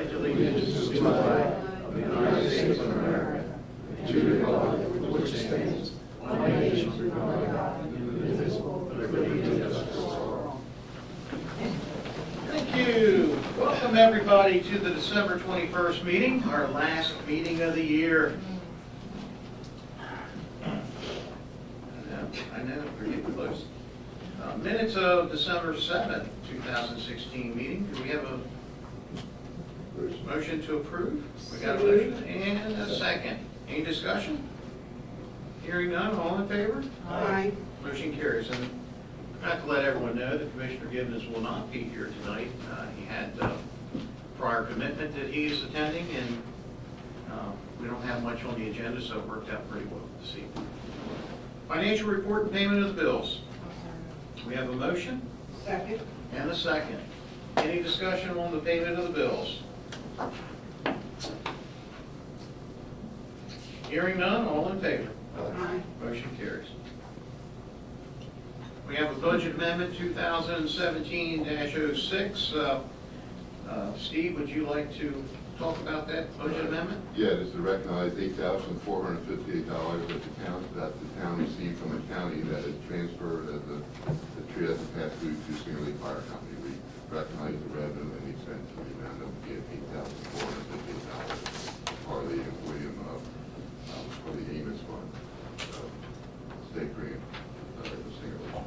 pledge allegiance to the flag of the United States of America, and to the republic for which it stands, one nation under God, indivisible, with liberty and justice for all. Thank you. Welcome everybody to the December 21st meeting, our last meeting of the year. I know, we're getting close. Minutes of December 7th, 2016 meeting. Do we have a motion to approve? We got a motion and a second. Any discussion? Hearing none, all in favor? Aye. Motion carries. And I have to let everyone know that Commissioner Gibbons will not be here tonight. He had prior commitment that he is attending, and we don't have much on the agenda, so it worked out pretty well this evening. Financial report and payment of the bills. We have a motion? Second. And a second. Any discussion on the payment of the bills? Hearing none, all in favor? Aye. Motion carries. We have a budget amendment 2017-06. Steve, would you like to talk about that budget amendment? Yeah, it is to recognize $8,458 that the town received from the county that is transferred as the tree as a pass-through to Singer Lake Fire Company. We recognize the revenue and the expense of the amount of $8,458 for the William for the Amos Fund state grant the Singer Lake.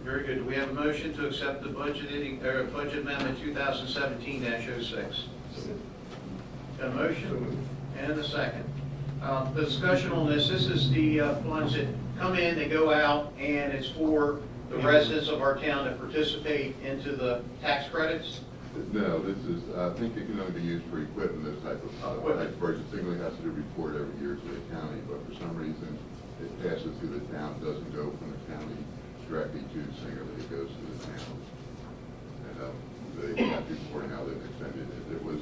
Very good. Do we have a motion to accept the budget amendment 2017-06? Got a motion and a second. The discussion on this is the funds that come in, they go out, and it's for the residents of our town that participate into the tax credits? No, this is, I think it can only be used for equipment, this type of tax purchase. Singer Lake has to do a report every year to the county, but for some reason it passes through the town, doesn't go from the county directly to Singer Lake, it goes to the town. And they have to report how they've expended it. It was,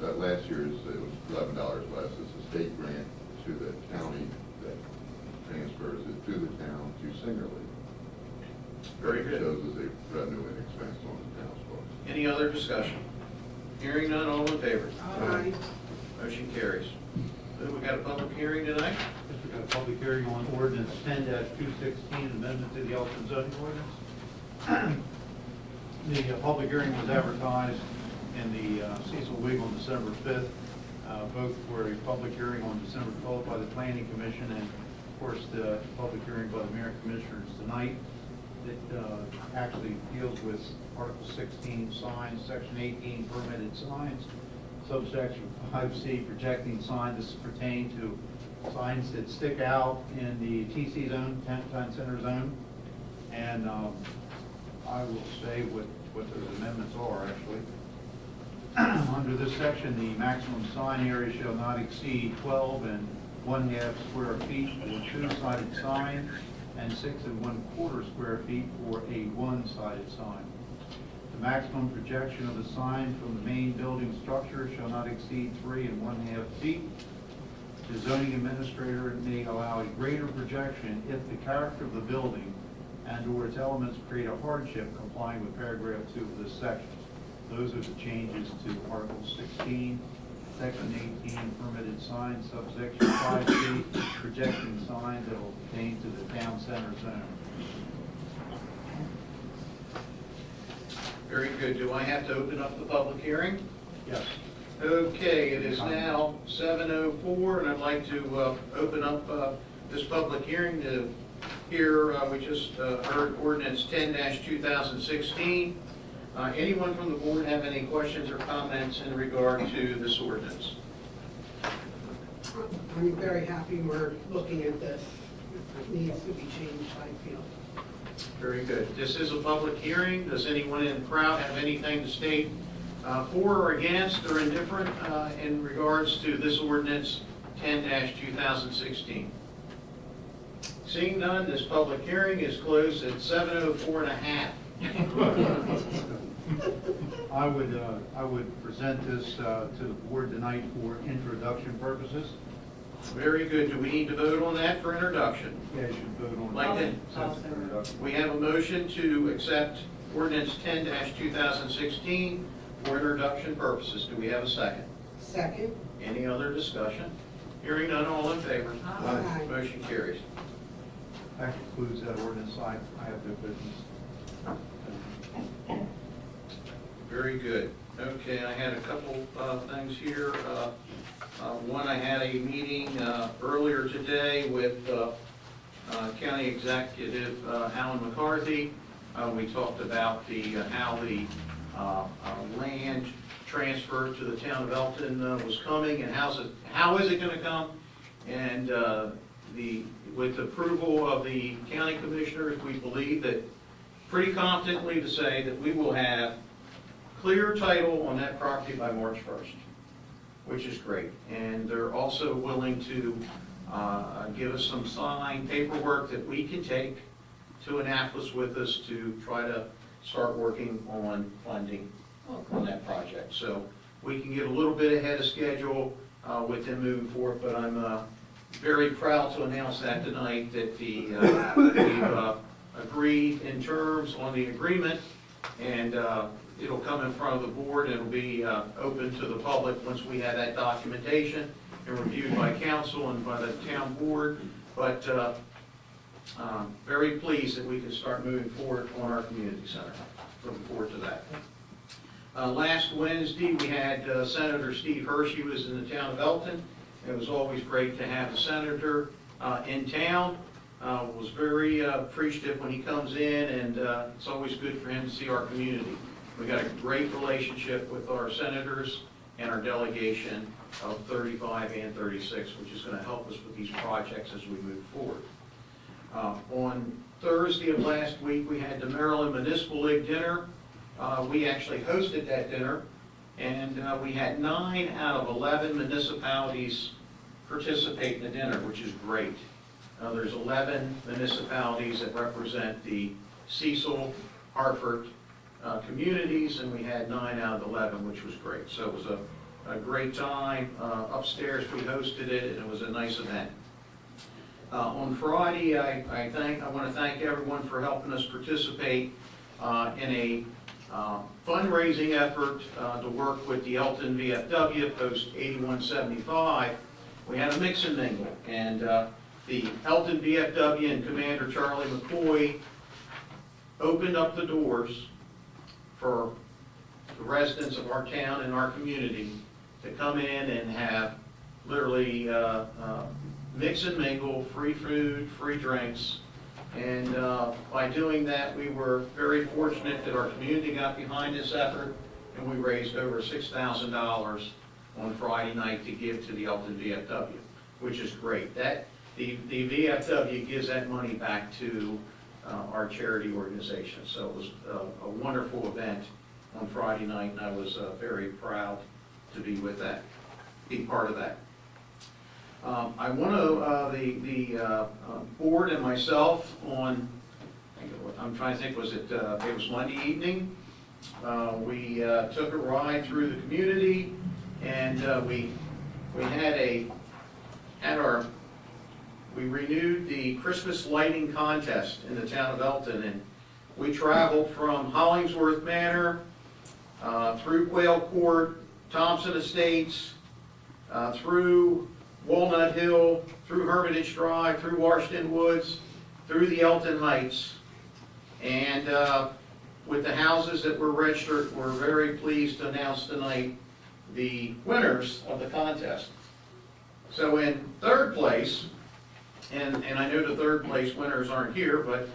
that last year's, it was $11 less. It's a state grant to the county that transfers it to the town to Singer Lake. Very good. It shows as a revenue and expense on the town's books. Any other discussion? Hearing none, all in favor? Aye. Motion carries. We got a public hearing tonight? Yes, we got a public hearing on ordinance 10-216, amendment to the Elkton zoning ordinance. The public hearing was advertised in the Cecil Week on December 5th. Both were a public hearing on December 12th by the Planning Commission, and of course the public hearing by the Mayor and Commissioners tonight. It actually deals with Article 16 signs, Section 18 permitted signs, subsection 5C projecting signs. This pertain to signs that stick out in the TC zone, Town Center zone. And I will say what those amendments are actually. Under this section, the maximum sign area shall not exceed 12 1/2 square feet for a two-sided sign and 6 1/4 square feet for a one-sided sign. The maximum projection of the sign from the main building structure shall not exceed 3 1/2 feet. The zoning administrator may allow a greater projection if the character of the building and/or its elements create a hardship complying with paragraph 2 of this section. Those are the changes to Article 16, Section 18, permitted signs, subsection 5C, projecting signs that will pertain to the town center zone. Very good. Do I have to open up the public hearing? Yes. Okay, it is now 7:04, and I'd like to open up this public hearing to hear, we just heard ordinance 10-2016. Anyone from the board have any questions or comments in regard to this ordinance? I'm very happy we're looking at this. It needs to be changed, I feel. Very good. This is a public hearing. Does anyone in the crowd have anything to state for or against or indifferent in regards to this ordinance 10-2016? Seeing none, this public hearing is closed at 7:04 and a half. I would present this to the board tonight for introduction purposes. Very good. Do we need to vote on that for introduction? Yeah, you should vote on Like it. that. Accept it for introduction. We have a motion to accept ordinance 10-2016 for introduction purposes. Do we have a second? Second. Any other discussion? Hearing none, all in favor? Aye. Motion carries. That concludes that ordinance. I have no business. Very good. Okay, I had a couple things here. One, I had a meeting earlier today with County Executive Alan McCarthy. We talked about how the land transfer to the town of Elkton was coming, and how is it going to come? And with approval of the county commissioners, we believe that pretty confidently to say that we will have clear title on that property by March 1st, which is great. And they're also willing to give us some signed paperwork that we can take to Annapolis with us to try to start working on funding on that project. So we can get a little bit ahead of schedule with them moving forward, but I'm very proud to announce that tonight, that we've agreed in terms on the agreement, and it'll come in front of the board, and it'll be open to the public once we have that documentation and reviewed by council and by the town board. But very pleased that we can start moving forward on our community center. Looking forward to that. Last Wednesday, we had Senator Steve Hershey was in the town of Elkton. It was always great to have a senator in town. Was very appreciative when he comes in, and it's always good for him to see our community. We got a great relationship with our senators and our delegation of 35 and 36, which is going to help us with these projects as we move forward. On Thursday of last week, we had the Maryland Municipal League dinner. We actually hosted that dinner, and we had 9 out of 11 municipalities participate in the dinner, which is great. There's 11 municipalities that represent the Cecil, Hartford communities, and we had 9 out of 11, which was great. So it was a great time. Upstairs we hosted it, and it was a nice event. On Friday, I want to thank everyone for helping us participate in a fundraising effort to work with the Elkton VFW Post 8175. We had a mix and mingle, and the Elkton VFW and Commander Charlie McCoy opened up the doors for the residents of our town and our community to come in and have literally mix and mingle, free food, free drinks. And by doing that, we were very fortunate that our community got behind this effort, and we raised over $6,000 on Friday night to give to the Elkton VFW, which is great. The VFW gives that money back to our charity organization. So it was a wonderful event on Friday night, and I was very proud to be with that, be part of that. I want to, the board and myself on, I'm trying to think, was it was Monday evening. We took a ride through the community, and we renewed the Christmas lighting contest in the town of Elkton, and we traveled from Hollingsworth Manor through Quail Court, Thompson Estates, through Walnut Hill, through Hermitage Drive, through Washington Woods, through the Elkton Heights. And with the houses that were registered, we're very pleased to announce tonight the winners of the contest. So in third place, and I know the third place winners aren't here, but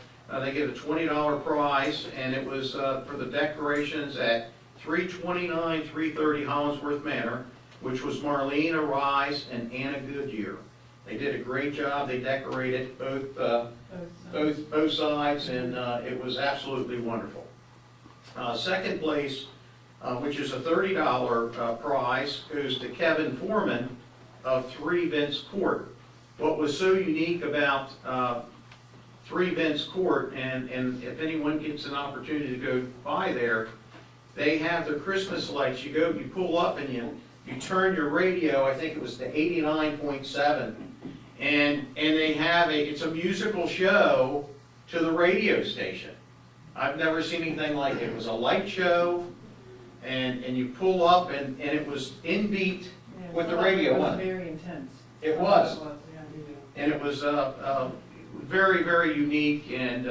they get a $20 prize, and it was for the decorations at 329 330 Hollingsworth Manor, which was Marlene Arise and Anna Goodyear. They did a great job. They decorated both sides, and it was absolutely wonderful. Second place, which is a $30 prize, goes to Kevin Foreman of 3 Vince Court. What was so unique about 3 Vince Court, and if anyone gets an opportunity to go by there, they have their Christmas lights. You pull up and you turn your radio, I think it was to 89.7, and they have it's a musical show to the radio station. I've never seen anything like it. It was a light show, and you pull up, and it was in beat with the radio It on was it. very intense. It was. Yeah. And it was very, very unique, and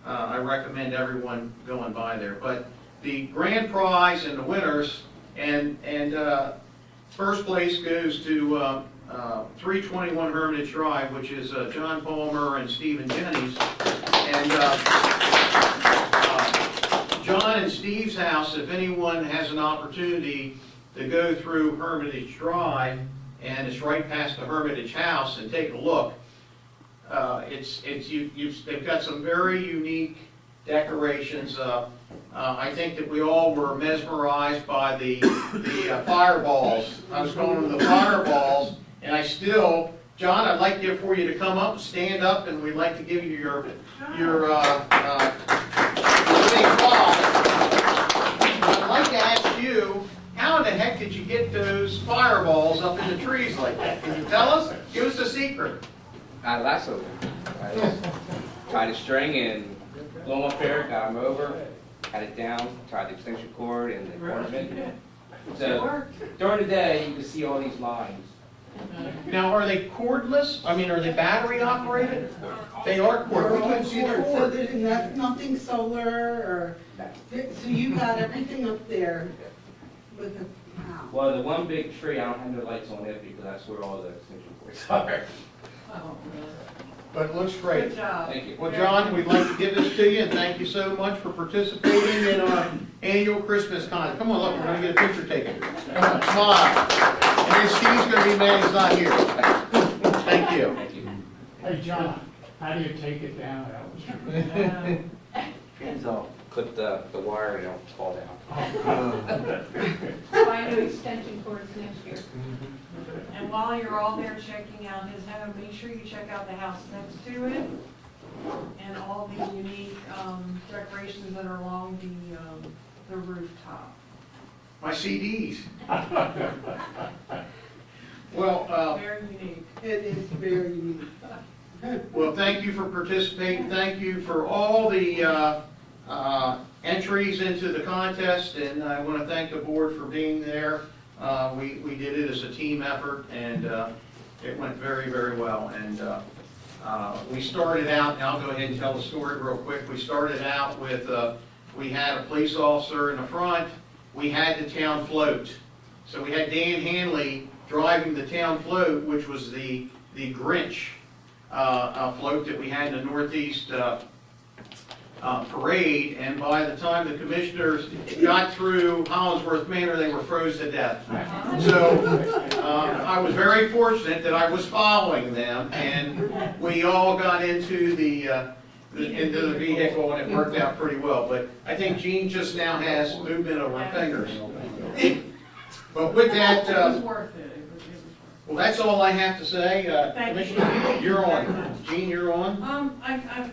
I recommend everyone going by there. But the grand prize and the winners, and first place goes to 321 Hermitage Drive, which is John Palmer and Stephen Jennings. And John and Steve's house, if anyone has an opportunity to go through Hermitage Drive, and it's right past the Hermitage House, and take a look. They've got some very unique decorations. I think that we all were mesmerized by the fireballs. I was calling them the fireballs, and I still, John, I'd like for you to come up, stand up, and we'd like to give you your big applause. I'd like to ask you, how in the heck did you get those fireballs up in the trees like that? Can you tell us? Give us the secret. I lassoed him. I just tied a string and blew him up there, got him over, had it down, tied the extension cord and the ornament. So during the day, you can see all these lines. Now, are they cordless? I mean, are they battery operated? They are cordless. We couldn't see the So cord. there's nothing solar, or, so you got everything up there with the, wow. Well, the one big tree, I don't have no lights on it because that's where all the extension cords are. Oh, But it looks great. good job. Thank you. Well, John, we'd like to give this to you, and thank you so much for participating in our annual Christmas con. Come on, look, we're going to get a picture taken. Come on, smile. And then Steve's going to be mad he's not here. Thank you. Thank you. Hey, John, how do you take it down? Clip the wire and it'll fall down. Buy new extension cords next year. And while you're all there checking out his home, make sure you check out the house next to it and all the unique decorations that are along the rooftop. My CDs. Well, Very unique. It is very unique. well, thank you for participating. Thank you for all the entries into the contest, and I want to thank the board for being there. We did it as a team effort, and it went very, very well. And we started out, and I'll go ahead and tell the story real quick. We started out with, we had a police officer in the front. We had the town float. So we had Dan Hanley driving the town float, which was the Grinch float that we had in the Northeast parade, and by the time the commissioners got through Hollingsworth Manor, they were froze to death. So I was very fortunate that I was following them, and we all got into the vehicle, and it worked out pretty well. But I think Jean just now has movement of her fingers. But with that, It was worth it. It was worth it. well, that's all I have to say. Thank you. Commissioner, you're on. Jean, you're on.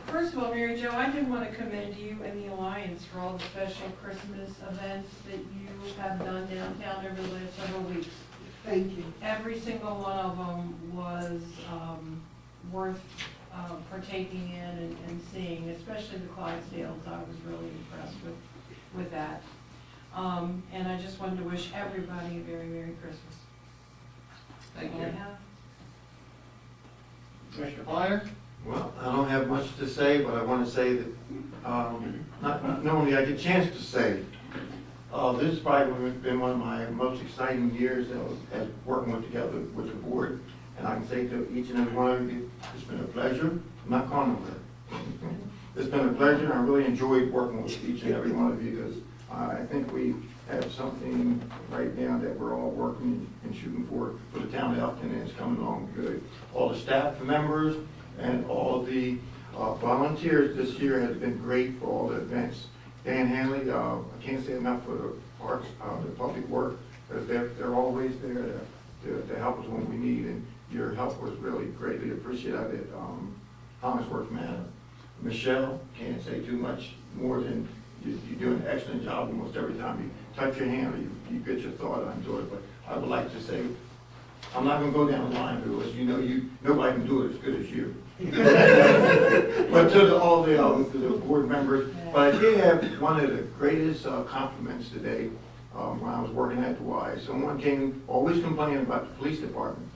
First of all, Mary Jo, I did want to commend you and the Alliance for all the special Christmas events that you have done downtown over the last several weeks. Thank you. Every single one of them was worth partaking in and seeing, especially the Clydesdales. I was really impressed with that. And I just wanted to wish everybody a very Merry Christmas. Thank All you. I have. Commissioner Fire? Well, I don't have much to say, but I want to say that, not normally I get a chance to say, this has probably been one of my most exciting years as working together with the board. And I can say to each and every one of you, it's been a pleasure. I'm not calling them. It's been a pleasure, and I really enjoyed working with each and every one of you, because I think we have something right now that we're all working and shooting for the town of Elkton, and it's coming along good. All the staff members and all the volunteers this year has been great for all the events. Dan Hanley, I can't say enough for the parks, the public work, because they're always there to help us when we need, and your help was really greatly appreciated at Hollingsworth Manor. Michelle, can't say too much more than you do an excellent job almost every time you touch your hand or you get your thought onto it. But I would like to say, I'm not going to go down the line, because nobody can do it as good as you. But to all the board members, but I did have one of the greatest compliments today when I was working at the Y. Someone came, always complaining about the police department.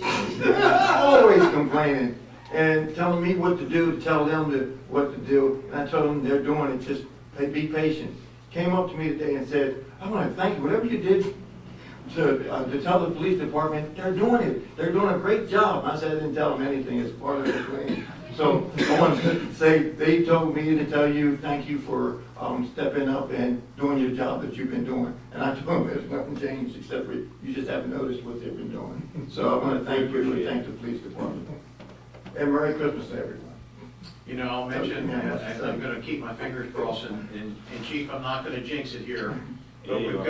Always complaining and telling me what to do, to tell them what to do. And I told them they're doing it, just be patient. Came up to me today and said, I want to thank you, whatever you did to tell the police department, they're doing it. They're doing a great job. I said I didn't tell them anything, it's part of the plan. So I want to say, they told me to tell you, thank you for stepping up and doing your job that you've been doing. And I told them there's nothing changed except for you just haven't noticed what they've been doing. So I want to thank you and thank the police department. And Merry Christmas to everyone. You know, I'll mention, and I'm gonna keep my fingers crossed, and Chief, I'm not gonna jinx it here, but we've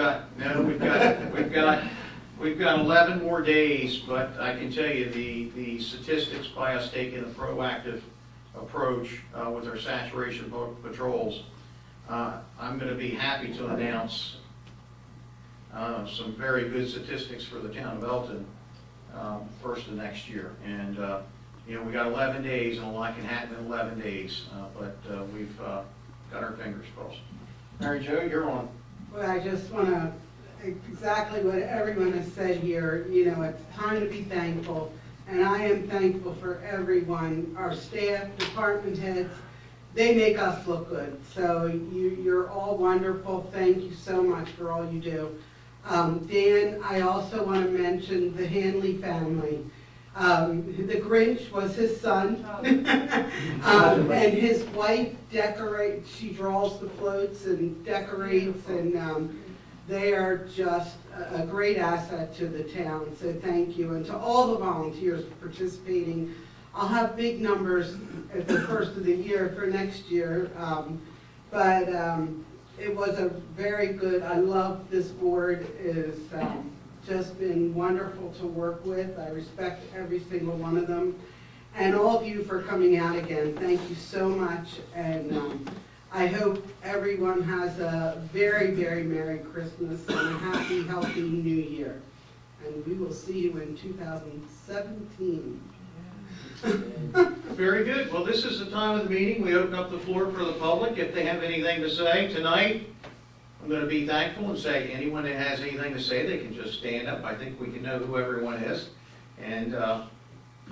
got 11 more days, but I can tell you, the statistics by us taking a proactive approach with our saturation patrols, I'm gonna be happy to announce some very good statistics for the town of Elkton first of next year. And you know, we got 11 days, and a lot can happen in 11 days, but we've got our fingers crossed. Mary Jo, you're on. Well, I just want to, exactly what everyone has said here, you know, it's time to be thankful, and I am thankful for everyone, our staff, department heads, they make us look good. So you're all wonderful. Thank you so much for all you do. Dan, I also want to mention the Hanley family. The Grinch was his son, and his wife decorates, she draws the floats and decorates, and they are just a great asset to the town, so thank you. And to all the volunteers participating, I'll have big numbers at the first of the year for next year, but it was a very good, I love this board, is just been wonderful to work with. I respect every single one of them. And all of you for coming out again, thank you so much. And I hope everyone has a very, very Merry Christmas and a happy, healthy New Year. And we will see you in 2017. Very good. Well, this is the time of the meeting. We open up the floor for the public. If they have anything to say tonight, I'm going to be thankful and say anyone that has anything to say, they can just stand up. I think we can know who everyone is. And no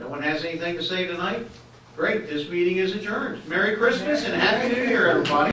one has anything to say tonight? Great. This meeting is adjourned. Merry Christmas and Happy New Year, everybody.